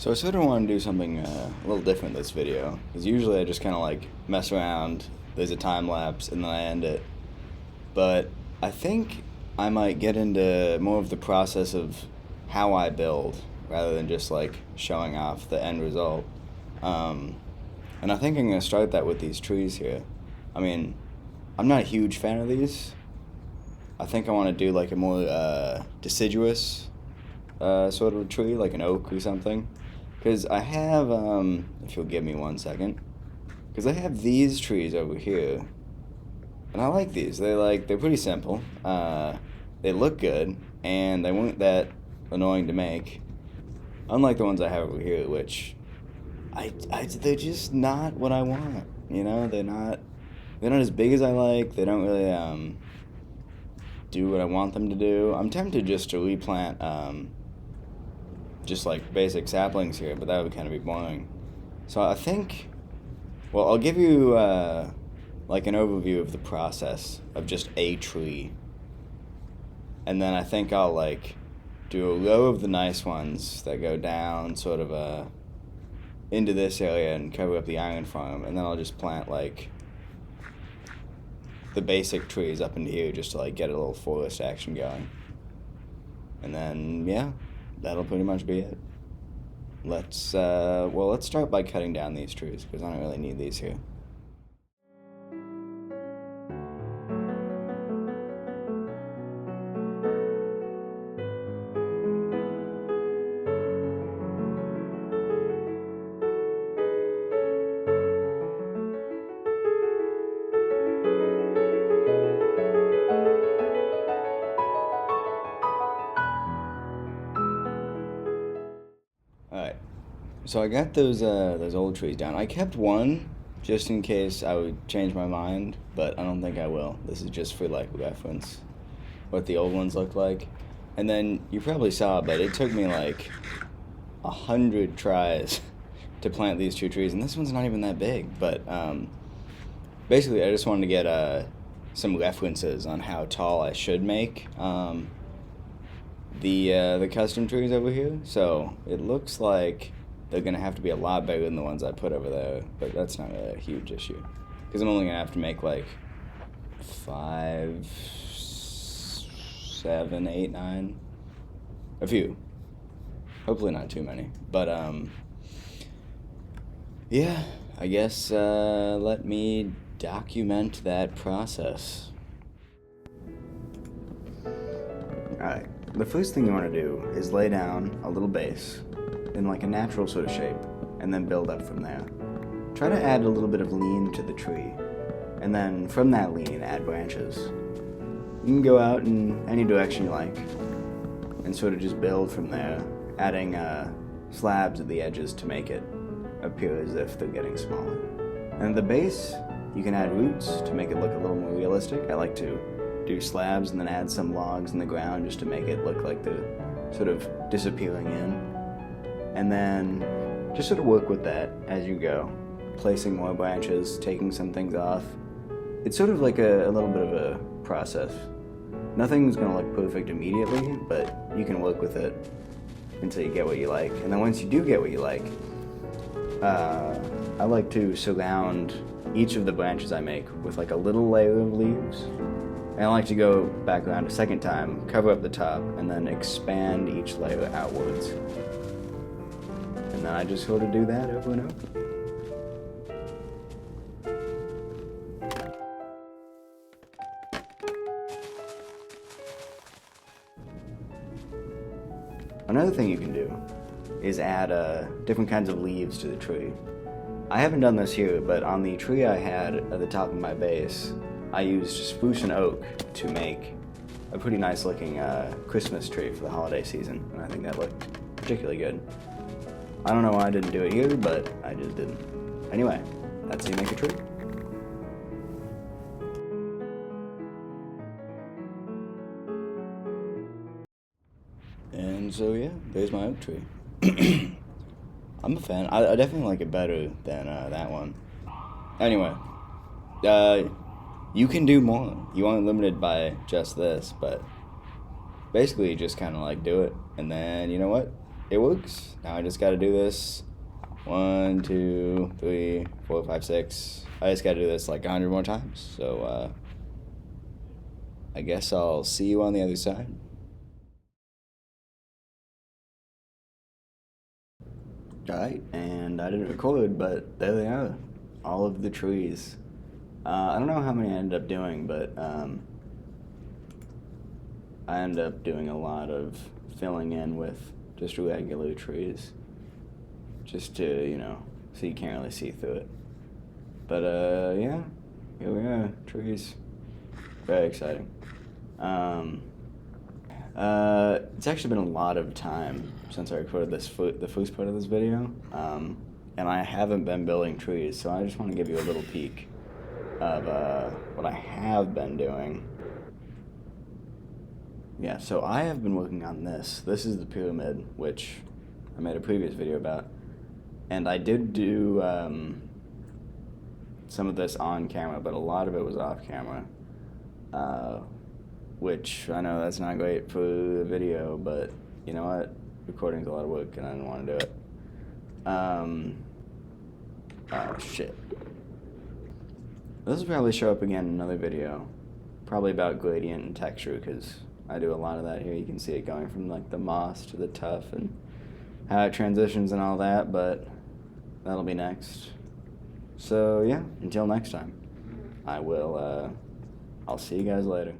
So I sort of want to do something a little different this video, because usually I just kind of like mess around, there's a time lapse, and then I end it. But I think I might get into more of the process of how I build, rather than just like showing off the end result. Um, and I think I'm going to start that with these trees here. I mean, I'm not a huge fan of these. I think I want to do like a more deciduous sort of tree, like an oak or something. Because I have, if you'll give me 1 second, because I have these trees over here, and I like these. They're pretty simple. They look good, and they weren't that annoying to make. Unlike the ones I have over here, which they're just not what I want. You know, they're not as big as I like. They don't really do what I want them to do. I'm tempted just to replant just like basic saplings here, but that would kind of be boring. So I think, well, I'll give you like an overview of the process of just a tree, and then I think I'll like do a row of the nice ones that go down sort of into this area and cover up the iron farm, and then I'll just plant like the basic trees up into here just to like get a little forest action going. And then yeah, that'll pretty much be it. Let's start by cutting down these trees because I don't really need these here. All right. So I got those old trees down. I kept one just in case I would change my mind, but I don't think I will. This is just for like reference, what the old ones look like. And then you probably saw, but it took me like 100 tries to plant these two trees, and this one's not even that big. But basically, I just wanted to get some references on how tall I should make the custom trees over here. So it looks like they're gonna have to be a lot bigger than the ones I put over there, but that's not really a huge issue because I'm only gonna have to make like 5, 7, 8, 9, a few. Hopefully not too many, but yeah. I guess let me document that process. All right. The first thing you want to do is lay down a little base in like a natural sort of shape, and then build up from there. Try to add a little bit of lean to the tree, and then from that lean, add branches. You can go out in any direction you like, and sort of just build from there, adding slabs at the edges to make it appear as if they're getting smaller. And at the base, you can add roots to make it look a little more realistic. I like to do slabs and then add some logs in the ground just to make it look like they're sort of disappearing in. And then just sort of work with that as you go, placing more branches, taking some things off. It's sort of like a little bit of a process. Nothing's gonna look perfect immediately, but you can work with it until you get what you like. And then once you do get what you like, I like to surround each of the branches I make with like a little layer of leaves. And I like to go back around a second time, cover up the top, and then expand each layer outwards. And then I just sort of do that over and over. Another thing you can do is add different kinds of leaves to the tree. I haven't done this here, but on the tree I had at the top of my base, I used spruce and oak to make a pretty nice looking Christmas tree for the holiday season, and I think that looked particularly good. I don't know why I didn't do it here, but I just didn't. Anyway, that's how you make a tree. And so yeah, there's my oak tree. I'm a fan. I definitely like it better than that one. Anyway, you can do more. You aren't limited by just this, but basically you just kind of like do it, and then you know what? it works. Now I just got to do this 1, 2, 3, 4, 5, 6. I just got to do this like 100 more times. So I guess I'll see you on the other side. Alright, and I didn't record, but there they are. All of the trees. I don't know how many I ended up doing, but I ended up doing a lot of filling in with just regular trees. Just to, so you can't really see through it. But yeah, here we are, trees. Very exciting. It's actually been a lot of time since I recorded the first part of this video, and I haven't been building trees, so I just want to give you a little peek of what I have been doing. Yeah, so I have been working on this. This is the pyramid, which I made a previous video about, and I did do some of this on camera, but a lot of it was off camera. Which I know that's not great for the video, but you know what? Recording's a lot of work and I didn't want to do it. Oh shit. This will probably show up again in another video. Probably about gradient and texture, because I do a lot of that here. You can see it going from like the moss to the tuff and how it transitions and all that, but that'll be next. So yeah, until next time, I'll see you guys later.